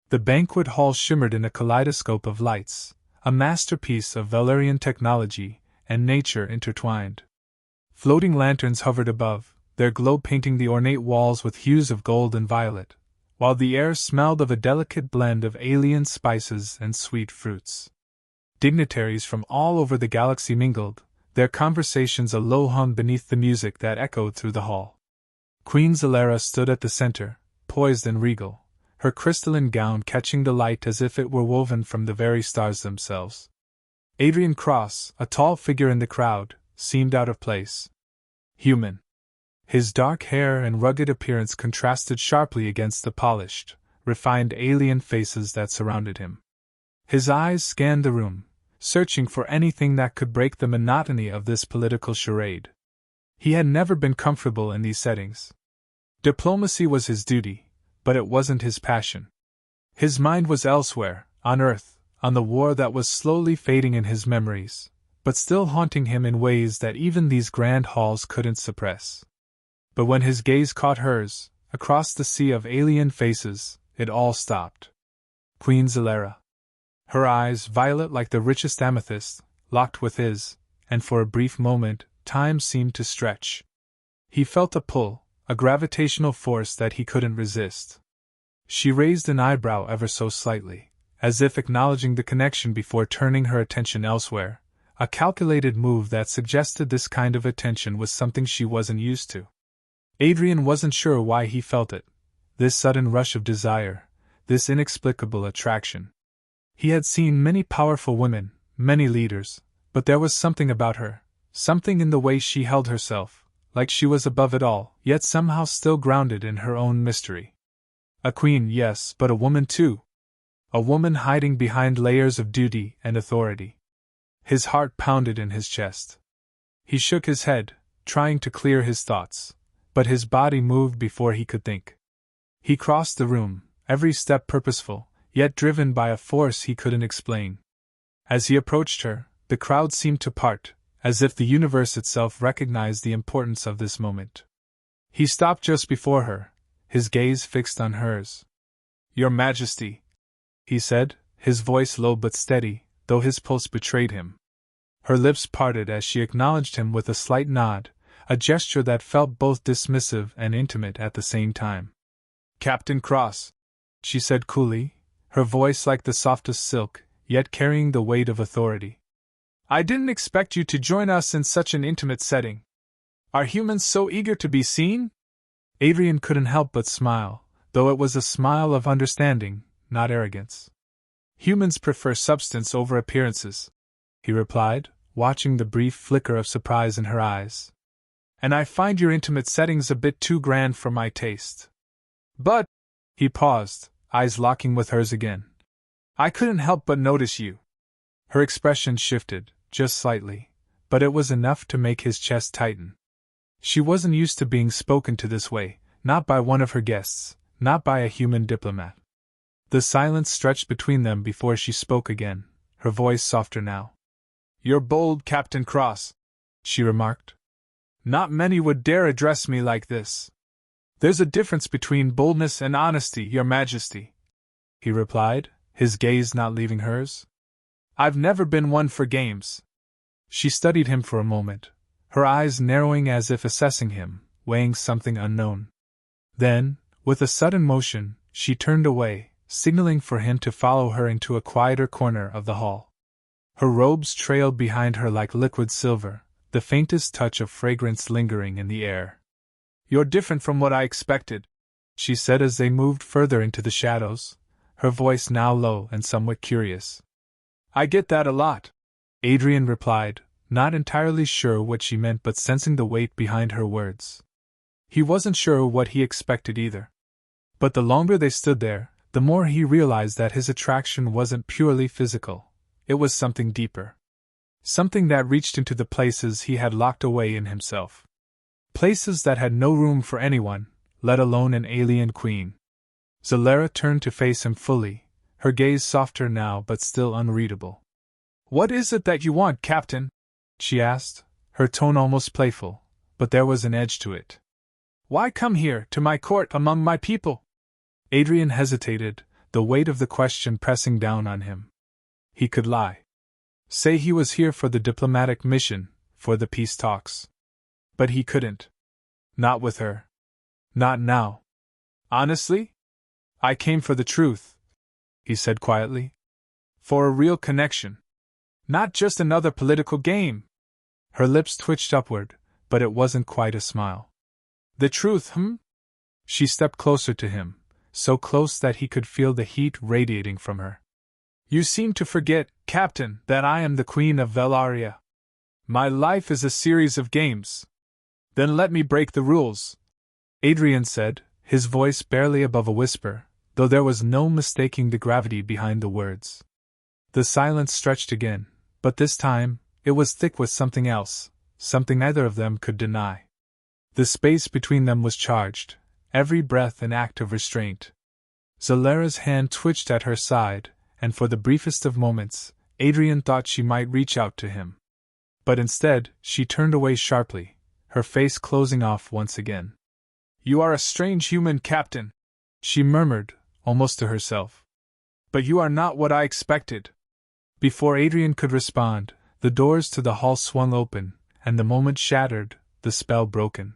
The banquet hall shimmered in a kaleidoscope of lights, a masterpiece of Valerian technology and nature intertwined. Floating lanterns hovered above, their glow painting the ornate walls with hues of gold and violet, while the air smelled of a delicate blend of alien spices and sweet fruits. Dignitaries from all over the galaxy mingled, their conversations a low hum beneath the music that echoed through the hall. Queen Zelera stood at the center, poised and regal, her crystalline gown catching the light as if it were woven from the very stars themselves. Adrian Cross, a tall figure in the crowd, seemed out of place. Human. His dark hair and rugged appearance contrasted sharply against the polished, refined alien faces that surrounded him. His eyes scanned the room, searching for anything that could break the monotony of this political charade. He had never been comfortable in these settings. Diplomacy was his duty, but it wasn't his passion. His mind was elsewhere, on Earth, on the war that was slowly fading in his memories, but still haunting him in ways that even these grand halls couldn't suppress. But when his gaze caught hers, across the sea of alien faces, it all stopped. Queen Zelera. Her eyes, violet like the richest amethyst, locked with his, and for a brief moment, time seemed to stretch. He felt a pull, a gravitational force that he couldn't resist. She raised an eyebrow ever so slightly, as if acknowledging the connection before turning her attention elsewhere, a calculated move that suggested this kind of attention was something she wasn't used to. Adrian wasn't sure why he felt it, this sudden rush of desire, this inexplicable attraction. He had seen many powerful women, many leaders, but there was something about her, something in the way she held herself, like she was above it all, yet somehow still grounded in her own mystery. A queen, yes, but a woman too. A woman hiding behind layers of duty and authority. His heart pounded in his chest. He shook his head, trying to clear his thoughts, but his body moved before he could think. He crossed the room, every step purposeful, yet driven by a force he couldn't explain. As he approached her, the crowd seemed to part, as if the universe itself recognized the importance of this moment. He stopped just before her, his gaze fixed on hers. "Your Majesty," he said, his voice low but steady, though his pulse betrayed him. Her lips parted as she acknowledged him with a slight nod, a gesture that felt both dismissive and intimate at the same time. "Captain Cross," she said coolly, her voice like the softest silk, yet carrying the weight of authority. "I didn't expect you to join us in such an intimate setting. Are humans so eager to be seen?" Adrian couldn't help but smile, though it was a smile of understanding, not arrogance. "Humans prefer substance over appearances," he replied, watching the brief flicker of surprise in her eyes. "And I find your intimate settings a bit too grand for my taste. But," he paused, eyes locking with hers again, "I couldn't help but notice you." Her expression shifted, just slightly, but it was enough to make his chest tighten. She wasn't used to being spoken to this way, not by one of her guests, not by a human diplomat. The silence stretched between them before she spoke again, her voice softer now. "You're bold, Captain Cross," she remarked. "Not many would dare address me like this." "There's a difference between boldness and honesty, Your Majesty," he replied, his gaze not leaving hers. "I've never been one for games." She studied him for a moment, her eyes narrowing as if assessing him, weighing something unknown. Then, with a sudden motion, she turned away, signaling for him to follow her into a quieter corner of the hall. Her robes trailed behind her like liquid silver, the faintest touch of fragrance lingering in the air. "You're different from what I expected," she said as they moved further into the shadows, her voice now low and somewhat curious. "I get that a lot," Adrian replied, not entirely sure what she meant but sensing the weight behind her words. He wasn't sure what he expected either. But the longer they stood there, the more he realized that his attraction wasn't purely physical, it was something deeper. Something that reached into the places he had locked away in himself. Places that had no room for anyone, let alone an alien queen. Zelera turned to face him fully, her gaze softer now but still unreadable. "What is it that you want, Captain?" she asked, her tone almost playful, but there was an edge to it. "Why come here, to my court, among my people?" Adrian hesitated, the weight of the question pressing down on him. He could lie. Say he was here for the diplomatic mission, for the peace talks. But he couldn't. Not with her. Not now. Honestly? I came for the truth, he said quietly. For a real connection. Not just another political game. Her lips twitched upward, but it wasn't quite a smile. The truth, She stepped closer to him, so close that he could feel the heat radiating from her. You seem to forget, Captain, that I am the Queen of Velaria. My life is a series of games. Then let me break the rules, Adrian said, his voice barely above a whisper, though there was no mistaking the gravity behind the words. The silence stretched again, but this time, it was thick with something else, something neither of them could deny. The space between them was charged, every breath an act of restraint. Zalera's hand twitched at her side, and for the briefest of moments, Adrian thought she might reach out to him. But instead, she turned away sharply, her face closing off once again. You are a strange human, Captain, she murmured, almost to herself. But you are not what I expected. Before Adrian could respond, the doors to the hall swung open, and the moment shattered, the spell broken.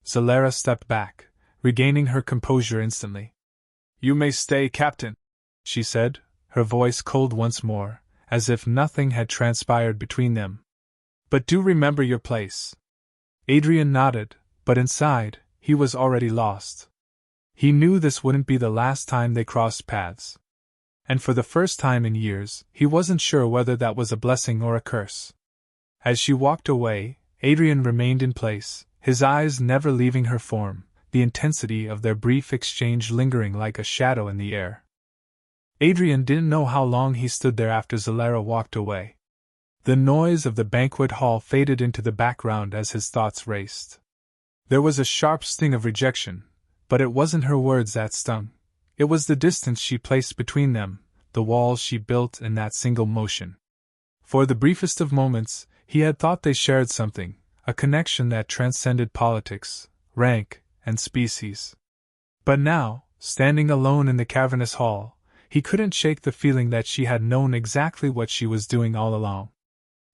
Zalera stepped back, regaining her composure instantly. You may stay, Captain, she said, her voice cold once more, as if nothing had transpired between them. But do remember your place. Adrian nodded, but inside, he was already lost. He knew this wouldn't be the last time they crossed paths. And for the first time in years, he wasn't sure whether that was a blessing or a curse. As she walked away, Adrian remained in place, his eyes never leaving her form, the intensity of their brief exchange lingering like a shadow in the air. Adrian didn't know how long he stood there after Zalera walked away. The noise of the banquet hall faded into the background as his thoughts raced. There was a sharp sting of rejection, but it wasn't her words that stung. It was the distance she placed between them, the walls she built in that single motion. For the briefest of moments, he had thought they shared something, a connection that transcended politics, rank, and species. But now, standing alone in the cavernous hall, he couldn't shake the feeling that she had known exactly what she was doing all along.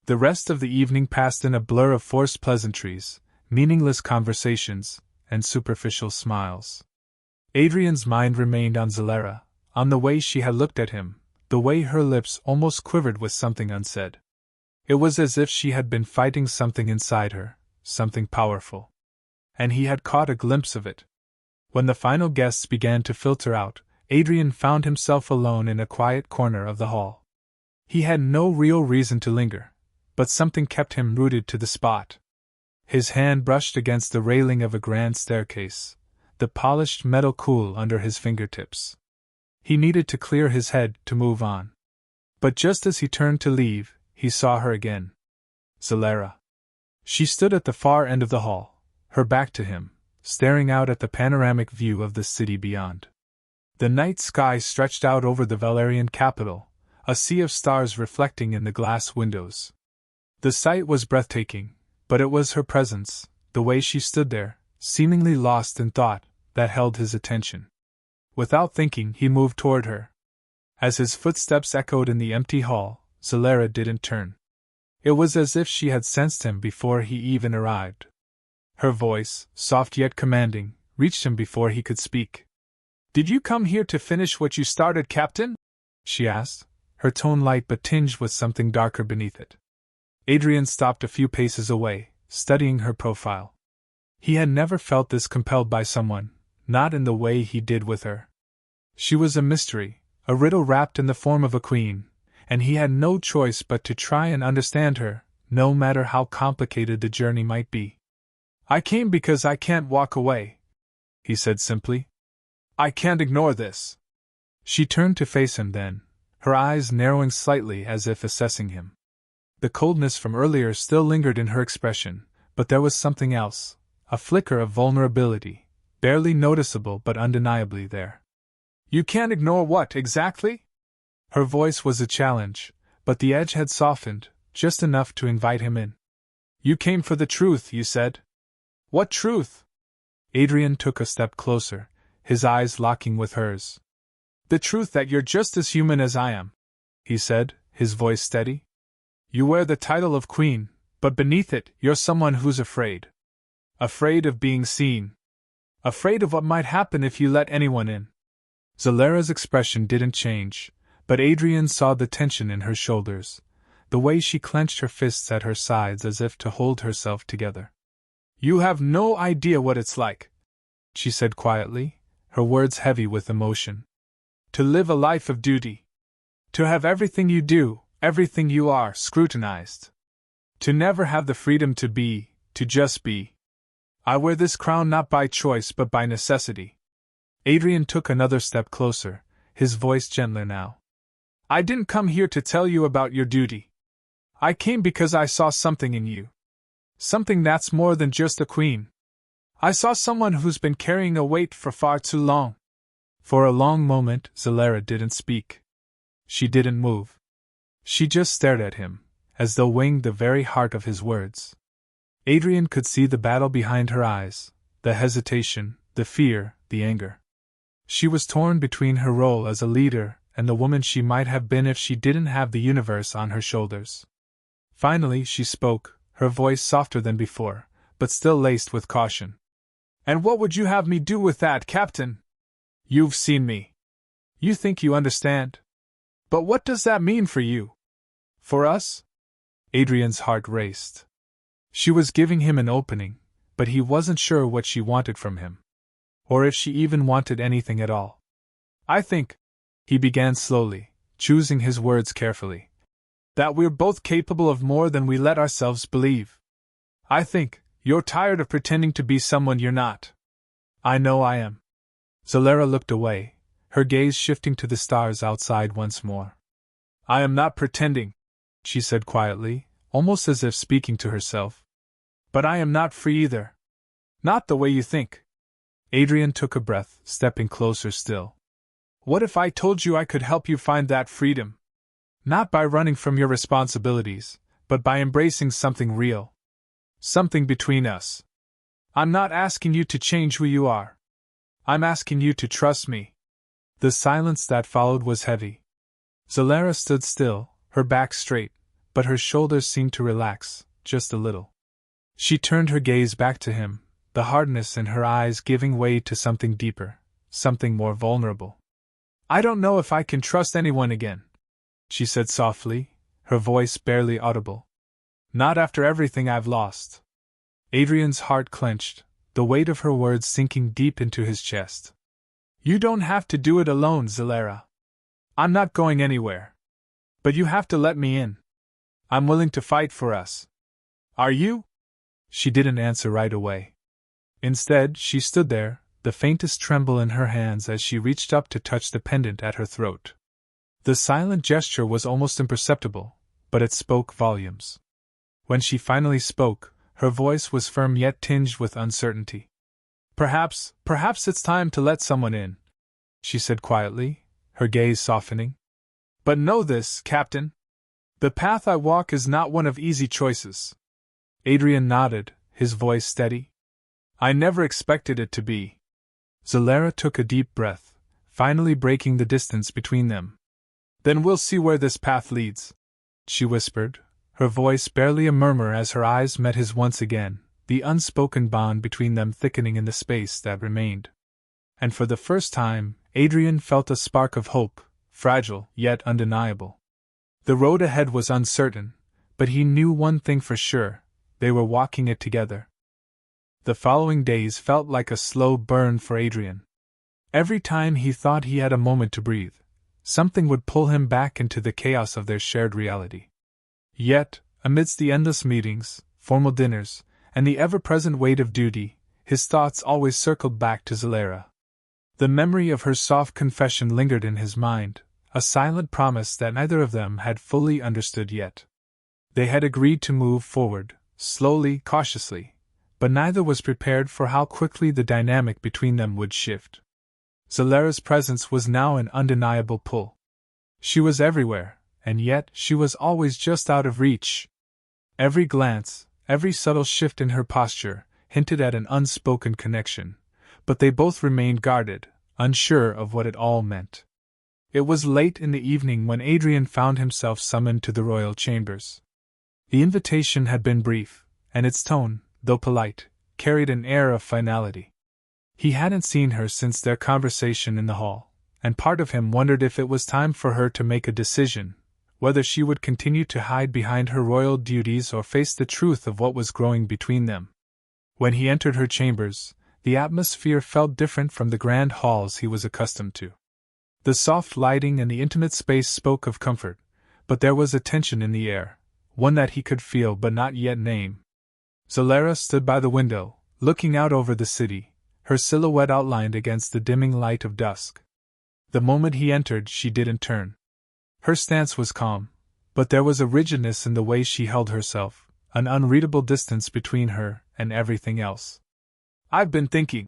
The rest of the evening passed in a blur of forced pleasantries, meaningless conversations, and superficial smiles. Adrian's mind remained on Zalera, on the way she had looked at him, the way her lips almost quivered with something unsaid. It was as if she had been fighting something inside her, something powerful. And he had caught a glimpse of it. When the final guests began to filter out, Adrian found himself alone in a quiet corner of the hall. He had no real reason to linger, but something kept him rooted to the spot. His hand brushed against the railing of a grand staircase, the polished metal cool under his fingertips. He needed to clear his head to move on. But just as he turned to leave, he saw her again. Zalera. She stood at the far end of the hall, her back to him, staring out at the panoramic view of the city beyond. The night sky stretched out over the Valerian capital, a sea of stars reflecting in the glass windows. The sight was breathtaking, but it was her presence, the way she stood there, seemingly lost in thought, that held his attention. Without thinking, he moved toward her. As his footsteps echoed in the empty hall, Zalera didn't turn. It was as if she had sensed him before he even arrived. Her voice, soft yet commanding, reached him before he could speak. "Did you come here to finish what you started, Captain?" she asked, her tone light but tinged with something darker beneath it. Adrian stopped a few paces away, studying her profile. He had never felt this compelled by someone, not in the way he did with her. She was a mystery, a riddle wrapped in the form of a queen, and he had no choice but to try and understand her, no matter how complicated the journey might be. "I came because I can't walk away," he said simply. "I can't ignore this." She turned to face him then, her eyes narrowing slightly as if assessing him. The coldness from earlier still lingered in her expression, but there was something else, a flicker of vulnerability, barely noticeable but undeniably there. "You can't ignore what, exactly?" Her voice was a challenge, but the edge had softened, just enough to invite him in. "You came for the truth, you said." "What truth?" Adrian took a step closer, his eyes locking with hers. The truth that you're just as human as I am, he said, his voice steady. You wear the title of queen, but beneath it, you're someone who's afraid. Afraid of being seen. Afraid of what might happen if you let anyone in. Zalera's expression didn't change, but Adrian saw the tension in her shoulders, the way she clenched her fists at her sides as if to hold herself together. You have no idea what it's like, she said quietly, her words heavy with emotion. To live a life of duty. To have everything you do, everything you are, scrutinized. To never have the freedom to be, to just be. I wear this crown not by choice but by necessity. Adrian took another step closer, his voice gentler now. I didn't come here to tell you about your duty. I came because I saw something in you. Something that's more than just a queen. I saw someone who's been carrying a weight for far too long. For a long moment, Zalera didn't speak. She didn't move. She just stared at him, as though weighing the very heart of his words. Adrian could see the battle behind her eyes, the hesitation, the fear, the anger. She was torn between her role as a leader and the woman she might have been if she didn't have the universe on her shoulders. Finally, she spoke, her voice softer than before, but still laced with caution. And what would you have me do with that, Captain? You've seen me. You think you understand. But what does that mean for you? For us? Adrian's heart raced. She was giving him an opening, but he wasn't sure what she wanted from him. Or if she even wanted anything at all. I think, he began slowly, choosing his words carefully, that we're both capable of more than we let ourselves believe. I think, you're tired of pretending to be someone you're not. I know I am. Zalera looked away, her gaze shifting to the stars outside once more. I am not pretending, she said quietly, almost as if speaking to herself. But I am not free either. Not the way you think. Adrian took a breath, stepping closer still. What if I told you I could help you find that freedom? Not by running from your responsibilities, but by embracing something real. Something between us. I'm not asking you to change who you are. I'm asking you to trust me. The silence that followed was heavy. Zalera stood still, her back straight, but her shoulders seemed to relax, just a little. She turned her gaze back to him, the hardness in her eyes giving way to something deeper, something more vulnerable. I don't know if I can trust anyone again, she said softly, her voice barely audible. Not after everything I've lost. Adrian's heart clenched, the weight of her words sinking deep into his chest. You don't have to do it alone, Zalera. I'm not going anywhere. But you have to let me in. I'm willing to fight for us. Are you? She didn't answer right away. Instead, she stood there, the faintest tremble in her hands as she reached up to touch the pendant at her throat. The silent gesture was almost imperceptible, but it spoke volumes. When she finally spoke, her voice was firm yet tinged with uncertainty. Perhaps it's time to let someone in, she said quietly, her gaze softening. But know this, Captain. The path I walk is not one of easy choices. Adrian nodded, his voice steady. I never expected it to be. Zalera took a deep breath, finally breaking the distance between them. Then we'll see where this path leads, she whispered, her voice barely a murmur as her eyes met his once again, the unspoken bond between them thickening in the space that remained. And for the first time, Adrian felt a spark of hope, fragile yet undeniable. The road ahead was uncertain, but he knew one thing for sure, they were walking it together. The following days felt like a slow burn for Adrian. Every time he thought he had a moment to breathe, something would pull him back into the chaos of their shared reality. Yet, amidst the endless meetings, formal dinners, and the ever-present weight of duty, his thoughts always circled back to Zalera. The memory of her soft confession lingered in his mind, a silent promise that neither of them had fully understood yet. They had agreed to move forward, slowly, cautiously, but neither was prepared for how quickly the dynamic between them would shift. Zalera's presence was now an undeniable pull. She was everywhere, and yet she was always just out of reach. Every glance, every subtle shift in her posture, hinted at an unspoken connection, but they both remained guarded, unsure of what it all meant. It was late in the evening when Adrian found himself summoned to the royal chambers. The invitation had been brief, and its tone, though polite, carried an air of finality. He hadn't seen her since their conversation in the hall, and part of him wondered if it was time for her to make a decision, whether she would continue to hide behind her royal duties or face the truth of what was growing between them. When he entered her chambers, the atmosphere felt different from the grand halls he was accustomed to. The soft lighting and the intimate space spoke of comfort, but there was a tension in the air, one that he could feel but not yet name. Zalera stood by the window, looking out over the city, her silhouette outlined against the dimming light of dusk. The moment he entered, she didn't turn. Her stance was calm, but there was a rigidness in the way she held herself, an unreadable distance between her and everything else. "I've been thinking,"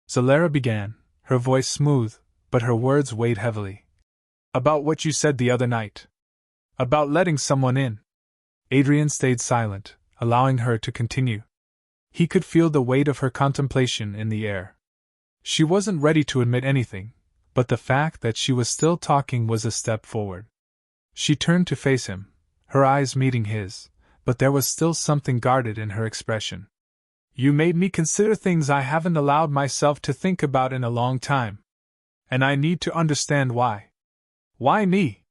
Zalera began, her voice smooth, but her words weighed heavily. "About what you said the other night. About letting someone in." Adrian stayed silent, allowing her to continue. He could feel the weight of her contemplation in the air. She wasn't ready to admit anything, but the fact that she was still talking was a step forward. She turned to face him, her eyes meeting his, but there was still something guarded in her expression. "You made me consider things I haven't allowed myself to think about in a long time. And I need to understand why." "Why me?"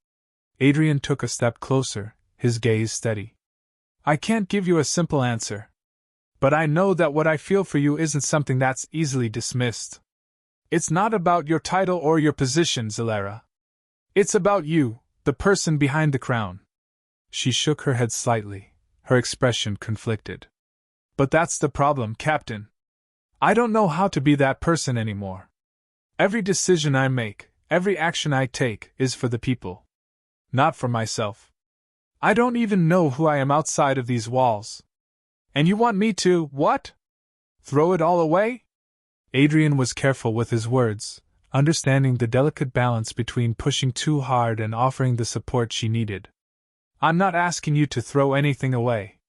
Adrian took a step closer, his gaze steady. "I can't give you a simple answer. But I know that what I feel for you isn't something that's easily dismissed. It's not about your title or your position, Zalera. It's about you, the person behind the crown." She shook her head slightly, her expression conflicted. "But that's the problem, Captain. I don't know how to be that person anymore. Every decision I make, every action I take, is for the people. Not for myself. I don't even know who I am outside of these walls. And you want me to, what? Throw it all away?" Adrian was careful with his words, understanding the delicate balance between pushing too hard and offering the support she needed. "I'm not asking you to throw anything away.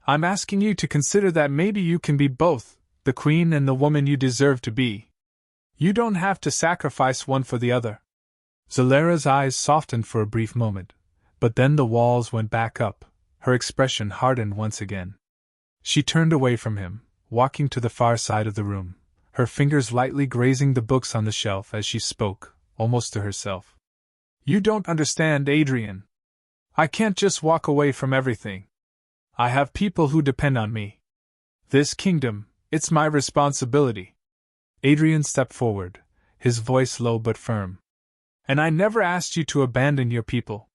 I'm asking you to consider that maybe you can be both, the queen and the woman you deserve to be. You don't have to sacrifice one for the other." Zalera's eyes softened for a brief moment, but then the walls went back up, her expression hardened once again. She turned away from him, walking to the far side of the room, her fingers lightly grazing the books on the shelf as she spoke, almost to herself. "You don't understand, Adrian. I can't just walk away from everything. I have people who depend on me. This kingdom, it's my responsibility." Adrian stepped forward, his voice low but firm. "And I never asked you to abandon your people.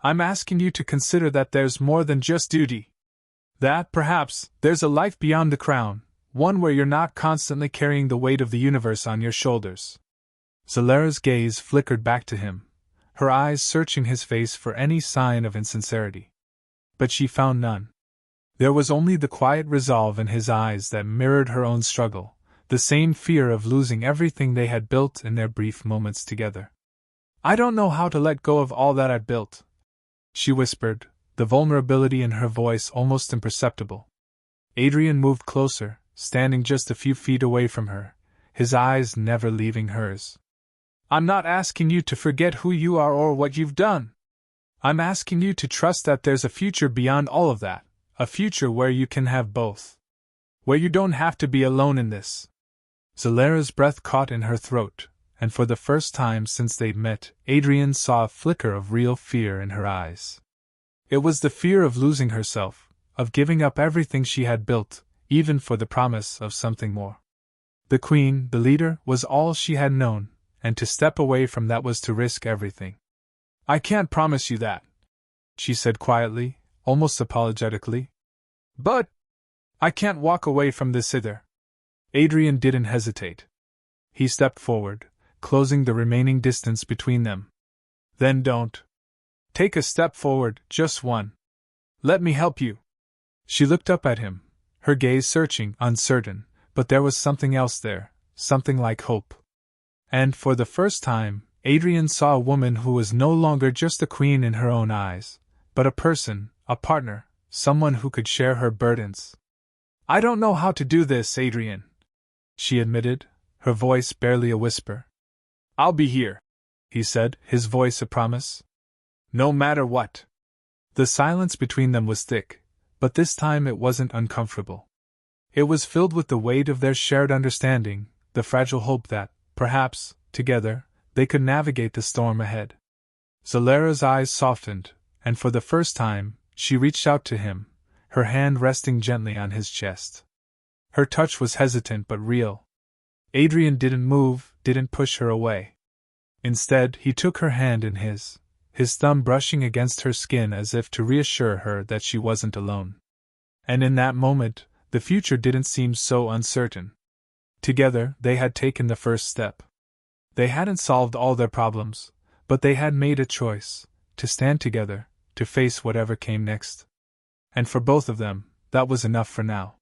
I'm asking you to consider that there's more than just duty. That, perhaps, there's a life beyond the crown, one where you're not constantly carrying the weight of the universe on your shoulders." Zalera's gaze flickered back to him, her eyes searching his face for any sign of insincerity. But she found none. There was only the quiet resolve in his eyes that mirrored her own struggle, the same fear of losing everything they had built in their brief moments together. "I don't know how to let go of all that I've built," she whispered, the vulnerability in her voice almost imperceptible. Adrian moved closer, standing just a few feet away from her, his eyes never leaving hers. "I'm not asking you to forget who you are or what you've done. I'm asking you to trust that there's a future beyond all of that, a future where you can have both. Where you don't have to be alone in this." Zalera's breath caught in her throat, and for the first time since they'd met, Adrian saw a flicker of real fear in her eyes. It was the fear of losing herself, of giving up everything she had built, even for the promise of something more. The queen, the leader, was all she had known, and to step away from that was to risk everything. "I can't promise you that," she said quietly, almost apologetically. "But I can't walk away from this either." Adrian didn't hesitate. He stepped forward, closing the remaining distance between them. "Then don't. Take a step forward, just one. Let me help you." She looked up at him, her gaze searching, uncertain, but there was something else there, something like hope. And for the first time, Adrian saw a woman who was no longer just a queen in her own eyes, but a person, a partner, someone who could share her burdens. "I don't know how to do this, Adrian," she admitted, her voice barely a whisper. "I'll be here." he said, his voice a promise. No matter what. The silence between them was thick, but this time it wasn't uncomfortable. It was filled with the weight of their shared understanding, the fragile hope that, perhaps, together, they could navigate the storm ahead. Zalara's eyes softened, and for the first time, she reached out to him, her hand resting gently on his chest. Her touch was hesitant but real. Adrian didn't move, didn't push her away. Instead, he took her hand in his thumb brushing against her skin as if to reassure her that she wasn't alone. And in that moment, the future didn't seem so uncertain. Together, they had taken the first step. They hadn't solved all their problems, but they had made a choice, to stand together, to face whatever came next. And for both of them, that was enough for now.